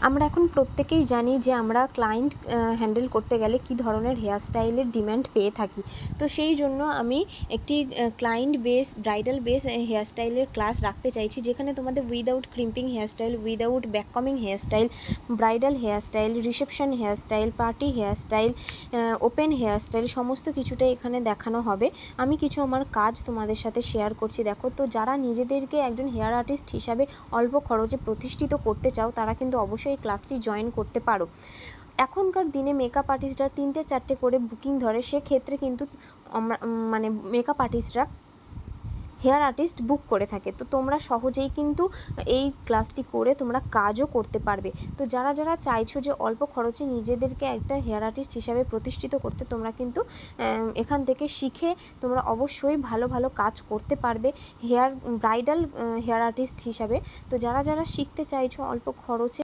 আমরা এখন প্রত্যেকেই জানি যে আমরা ক্লায়েন্ট হ্যান্ডেল করতে গেলে কী ধরনের হেয়ারস্টাইলের ডিম্যান্ড পেয়ে থাকি। তো সেই জন্য আমি একটি ক্লায়েন্ট বেস ব্রাইডাল বেস হেয়ারস্টাইলের ক্লাস রাখতে চাইছি, যেখানে তোমাদের without crimping hairstyle, without backcombing hairstyle, bridal hairstyle, reception hairstyle, party hairstyle, open hairstyle সমস্ত কিছুটাই এখানে দেখানো হবে। আমি কিছু আমার কাজ তোমাদের সাথে শেয়ার করছি। দেখো, তো যারা নিজেদেরকে একজন হেয়ার আর্টিস্ট হিসাবে অল্প খরচে প্রতিষ্ঠিত করতে চাও, তারা কিন্তু অবশ্যই এই ক্লাসটি জয়েন করতে পারো। এখনকার দিনে মেকআপ আর্টিস্টরা 3টে-4টে করে বুকিং ধরে, সেক্ষেত্রে কিন্তু আমরা মানে মেকআপ আর্টিস্টরা হেয়ার আর্টিস্ট বুক করে থাকে। তো তোমরা সহজেই কিন্তু এই ক্লাসটি করে তোমরা কাজও করতে পারবে। তো যারা যারা চাইছো যে অল্প খরচে নিজেদেরকে একটা হেয়ার আর্টিস্ট হিসাবে প্রতিষ্ঠিত করতে, তোমরা কিন্তু এখান থেকে শিখে তোমরা অবশ্যই ভালো ভালো কাজ করতে পারবে ব্রাইডাল হেয়ার আর্টিস্ট হিসাবে। তো যারা যারা শিখতে চাইছো অল্প খরচে